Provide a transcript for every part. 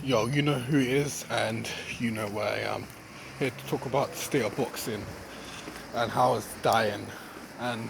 Yo, you know who it is, and you know where I am. Here to talk about the state of boxing and how it's dying, and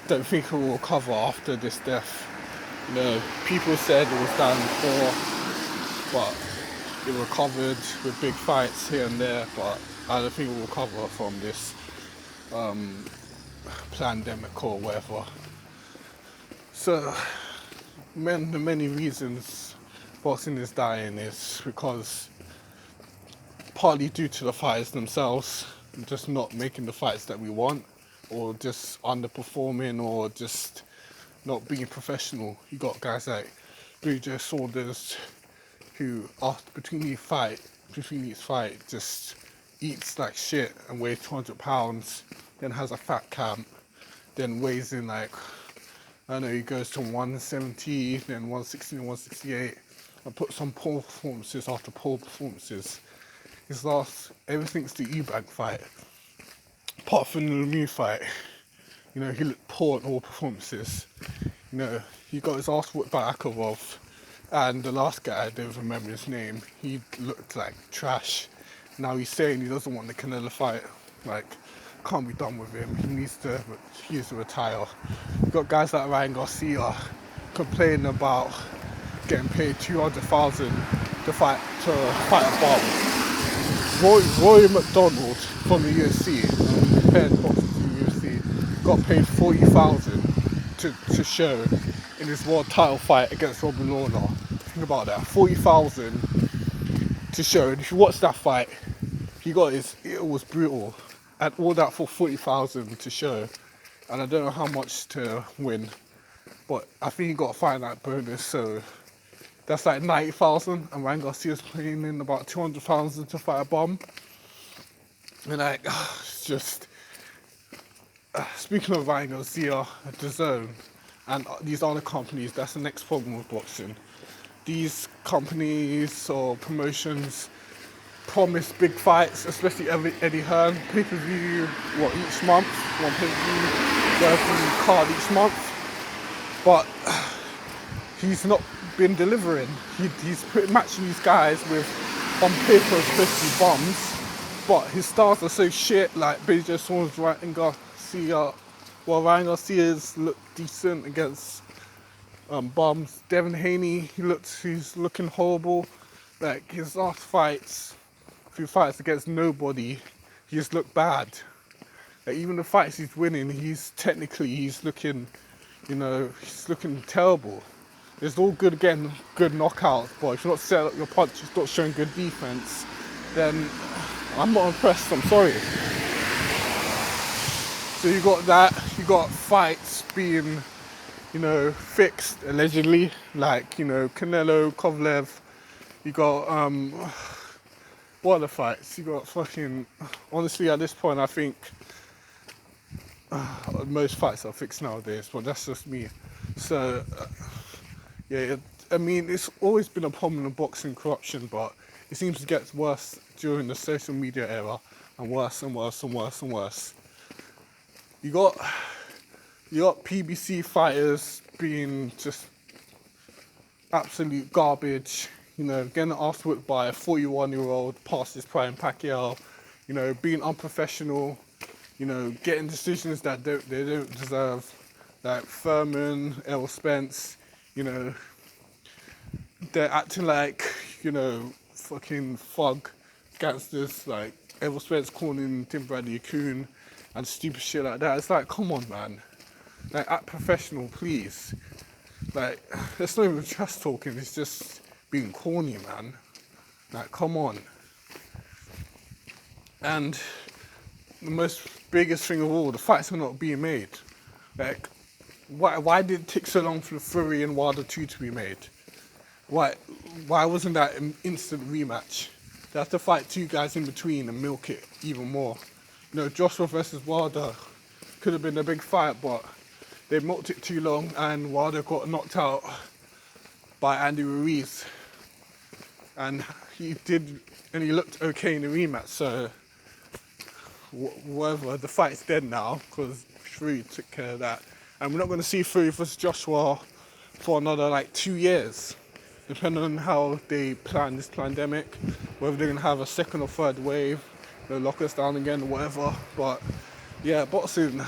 don't think it will recover after this death. You know, people said it was dying before, but it recovered with big fights here and there, but I don't think it will recover from this pandemic or whatever. So, the many reasons boxing is dying is because partly due to the fighters themselves just not making the fights that we want, or just underperforming, or just not being professional. You got guys like BJ Saunders who after between each fight just eats like shit and weighs 200 pounds, then has a fat camp, then weighs in like, I don't know, he goes to 170, then 160 and 168, and puts on poor performances after poor performances. His last, everything's the Eubank fight. Apart from the Lemieux fight, you know, he looked poor in all performances. You know, he got his ass whooped by Akerov, and the last guy, I don't remember his name, he looked like trash. Now he's saying he doesn't want the Canelo fight. Like, can't be done with him. He needs to retire. You got guys like Ryan Garcia complaining about getting paid 200,000 to fight a bomb. Roy McDonald from the UFC, compared boxing to the UFC, got paid 40,000 to show in his world title fight against Robin Lawler. Think about that, 40,000 to show. And if you watch that fight, it was brutal, and all that for 40,000 to show. And I don't know how much to win, but I think he got a fight night bonus, so that's like 90,000, and Ryan Garcia's playing in about 200,000 to fight a bomb. And like, it's just, speaking of Ryan Garcia, DAZN, and these other companies, that's the next problem with boxing. These companies or promotions promise big fights, especially Eddie Hearn, pay-per-view, each month, one pay-per-view, every card each month, but he's not been delivering. He's matching these guys with, on paper, especially bombs, but his stars are so shit, like BJ Saunders, Ryan Garcia. Well, Ryan Garcia's looked decent against bombs. Devin Haney, he's looking horrible. Like, his last fights, few fights against nobody, he just looked bad. Like, even the fights he's winning, he's looking, he's looking terrible. It's all good getting good knockouts, but if you're not setting up your punches, not showing good defense, then I'm not impressed, I'm sorry. So you got that, you got fights being, fixed, allegedly, like, Canelo, Kovalev, you got, what other fights? You got fucking, honestly at this point I think most fights are fixed nowadays, but that's just me. So, yeah, I mean, it's always been a problem in boxing, corruption, but it seems to get worse during the social media era, and worse and worse and worse and worse. You got PBC fighters being just absolute garbage, getting asked with by a 41-year-old past his prime Pacquiao, being unprofessional, getting decisions that they don't deserve, like Furman, Errol Spence, they're acting like, fucking thug gangsters, like Errol Spence calling Tim Bradley a coon and stupid shit like that. It's like, come on, man. Like, act professional, please. Like, there's not even trash talking, it's just being corny, man. Like, come on. And the most biggest thing of all, the fights are not being made. Like, why did it take so long for the Fury and Wilder 2 to be made? Why wasn't that an instant rematch? They have to fight two guys in between and milk it even more. Joshua versus Wilder could have been a big fight, but they milked it too long, and Wilder got knocked out by Andy Ruiz. And he looked okay in the rematch, so whatever, the fight's dead now, because Fury took care of that. And we're not going to see Fury versus Joshua for another, 2 years. depending on how they plan this pandemic, whether they're gonna have a second or third wave, they'll lock us down again or whatever. But yeah, boxing,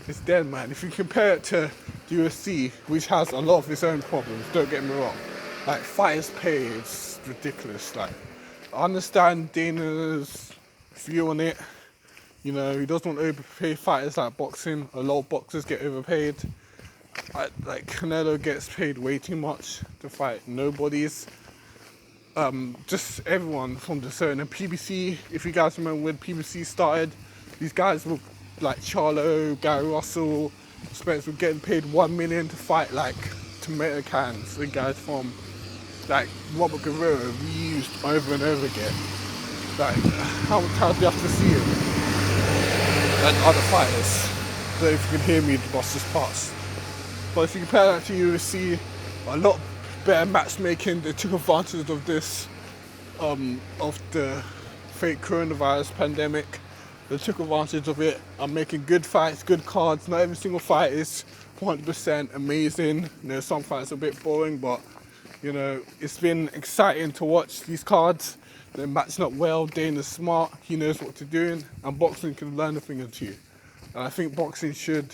it's dead, man. If you compare it to the UFC, which has a lot of its own problems, don't get me wrong. Like, fighters' pay is ridiculous. Like, I understand Dana's view on it. You know, he doesn't want to overpay fighters like boxing. A lot of boxers get overpaid. Like, Canelo gets paid way too much to fight nobodies. Just everyone from the zone. And PBC, if you guys remember when PBC started, these guys were like Charlo, Gary Russell, Spence were getting paid $1 million to fight like tomato cans. The guys from like Robert Guerrero reused over and over again. Like, how many times do you have to see him? And other fighters. I don't know if you can hear me, the boss just passed. But if you compare that to UFC, a lot better matchmaking. They took advantage of this, of the fake coronavirus pandemic. They took advantage of it. I'm making good fights, good cards. Not every single fight is 100% amazing. You know, some fights are a bit boring, but you know, it's been exciting to watch these cards. They're matching up well. Dana's smart. He knows what to do, and boxing can learn a thing or two. And I think boxing should,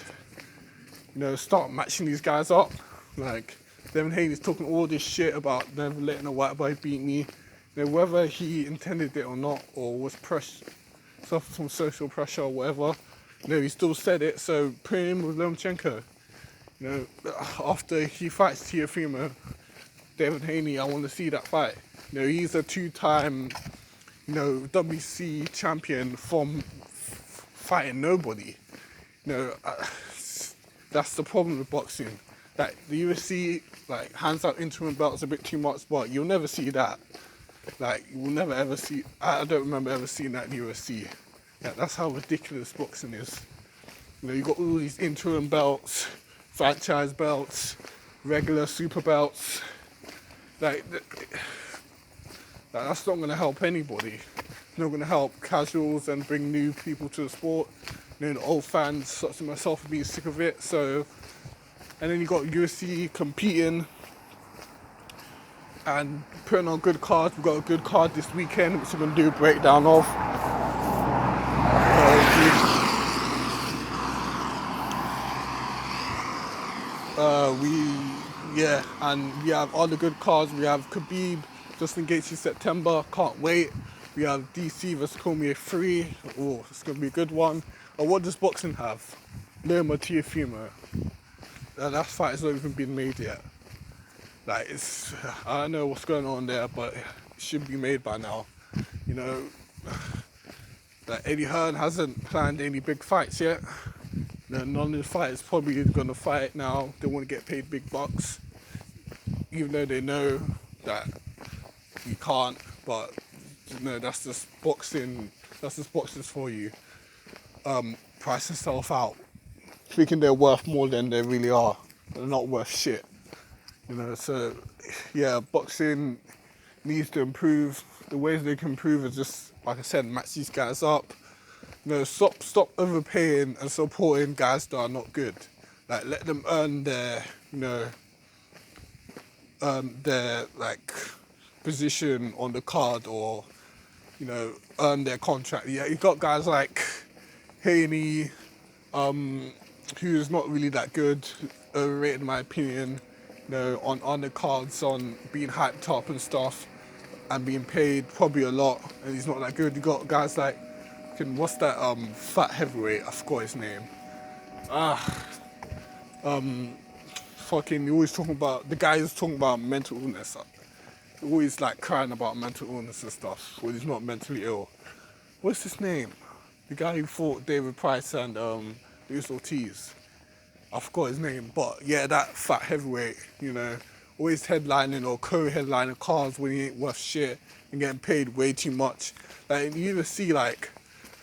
you know, start matching these guys up. Like, Devin Haney's talking all this shit about never letting a white boy beat me. You know, whether he intended it or not, or was suffered from social pressure or whatever, you know, he still said it. So put him with Lomachenko. You know, after he fights Teofimo, Devin Haney, I want to see that fight. You know, he's a two-time, you know, WC champion from fighting nobody. You know, that's the problem with boxing. Like, the UFC, like, hands out interim belts a bit too much, but you'll never see that. Like, you will never ever see, I don't remember ever seeing that in the UFC. Yeah, that's how ridiculous boxing is. You know, you got all these interim belts, franchise belts, regular super belts. Like, that's not going to help anybody. It's not going to help casuals and bring new people to the sport. You know, the old fans, such as myself, are being sick of it. So, and then you got UFC competing and putting on good cards. We've got a good card this weekend, which we're going to do a breakdown of. And we have all the good cards. We have Khabib, Justin Gaethje September, can't wait. We have DC vs Cormier 3, oh, it's going to be a good one. And what does boxing have? Loma Teofimo. That fight has not even been made yet. Like, I don't know what's going on there, but it should be made by now. You know, that Eddie Hearn hasn't planned any big fights yet. None of the fighters probably going to fight now. They want to get paid big bucks, even though they know that you can't. But you know, that's just boxing. That's just boxing for you. Price themselves out, thinking they're worth more than they really are. They're not worth shit. You know, so yeah, boxing needs to improve. The ways they can improve is just, like I said, match these guys up. You know, stop overpaying and supporting guys that are not good. Like, let them earn their, you know, their like position on the card, or you know, earn their contract. Yeah, you got guys like Haney, who's not really that good, overrated in my opinion. You know, on undercards, on being hyped up and stuff, and being paid probably a lot, and he's not that good. You got guys like, what's that fat heavyweight? I forgot his name. You're always talking about, the guy who's talking about mental illness. Always like crying about mental illness and stuff, when he's not mentally ill. What's his name? The guy who fought David Price and Luis Ortiz. I forgot his name, but yeah, that fat heavyweight, you know, always headlining or co-headlining cards when he ain't worth shit and getting paid way too much. Like, you even see, like,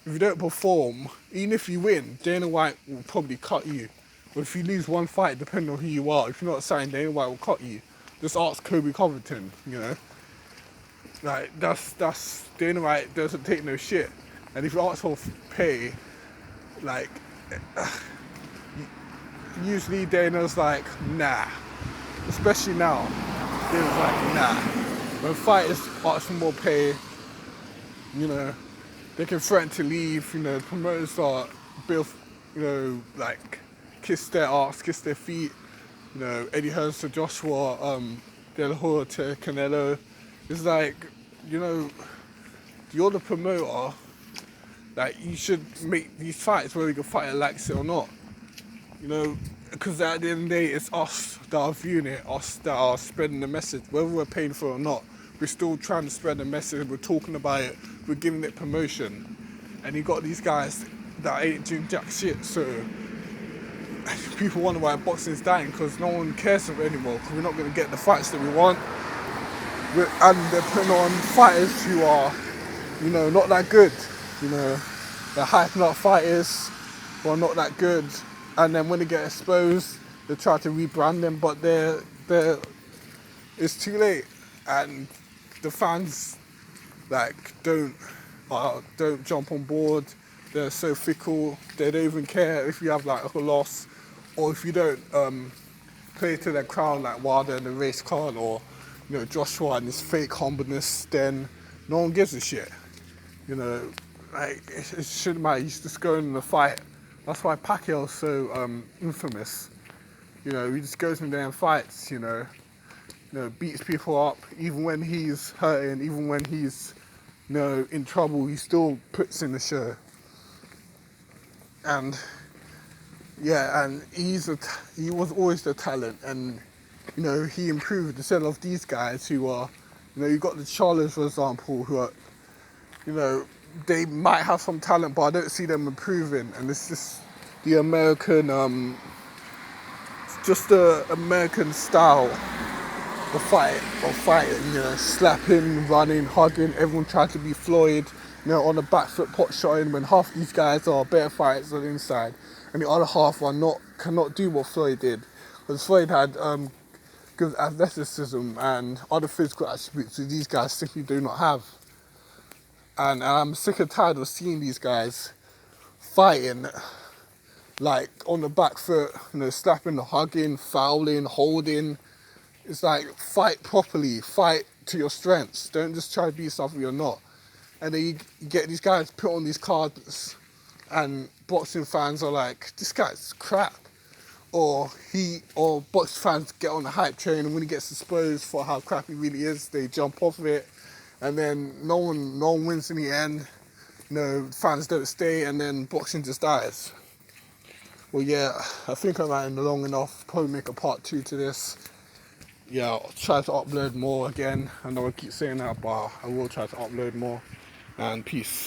if you don't perform, even if you win, Dana White will probably cut you. But if you lose one fight, depending on who you are, if you're not signed, Dana White will cut you. Just ask Kobe Covington, you know. Like, that's Dana White doesn't take no shit. And if you ask for pay, like, usually Dana's like, nah. Especially now. They was like, nah. When fighters ask for more pay, you know, they can threaten to leave. You know, promoters are built, you know, like kiss their arse, kiss their feet. You know, Eddie Hearns to Joshua, De La Hoya to Canelo. It's like, you know, you're the promoter. Like, you should make these fights whether the fighter likes it or not. You know, because at the end of the day, it's us that are viewing it, us that are spreading the message, whether we're paying for it or not. We're still trying to spread the message. We're talking about it. We're giving it promotion. And you got these guys that ain't doing jack shit. So people wonder why boxing's dying, because no one cares anymore. Because we're not going to get the fights that we want. And they're putting on fighters who are, you know, not that good. You know, they're hyping up fighters who are not that good. And then when they get exposed, they try to rebrand them, but it's too late. And the fans don't jump on board. They're so fickle. They don't even care if you have like a loss, or if you don't play to their crowd like Wilder and the race card, or you know Joshua and his fake humbleness. Then no one gives a shit. You know, like it shouldn't matter. He's just going in the fight. That's why Pacquiao's so infamous. You know, he just goes in there and fights. You know, beats people up, even when he's hurting, even when he's, you know, in trouble, he still puts in the show. And yeah, and he was always the talent, and you know, he improved instead of these guys who are, you know, you got the Charlottes, for example, who are, you know, they might have some talent, but I don't see them improving. And it's just the American, just the American style of fighting, you know, slapping, running, hugging, everyone trying to be Floyd, you know, on the back foot, pot shotting, when half these guys are better fighters on the inside, and the other half cannot do what Floyd did. Because Floyd had good athleticism and other physical attributes that these guys simply do not have. And I'm sick and tired of seeing these guys fighting like on the back foot, you know, slapping, hugging, fouling, holding. It's like, fight properly, fight to your strengths. Don't just try to be something you're not. And then you get these guys put on these cards, and boxing fans are like, this guy's crap. Or boxing fans get on the hype train, and when he gets exposed for how crap he really is, they jump off of it. And then no one wins in the end. You know, fans don't stay, and then boxing just dies. Well, yeah, I think I'm running long enough. Probably make a part 2 to this. Yeah, I'll try to upload more again. I know I keep saying that, but I will try to upload more. And peace.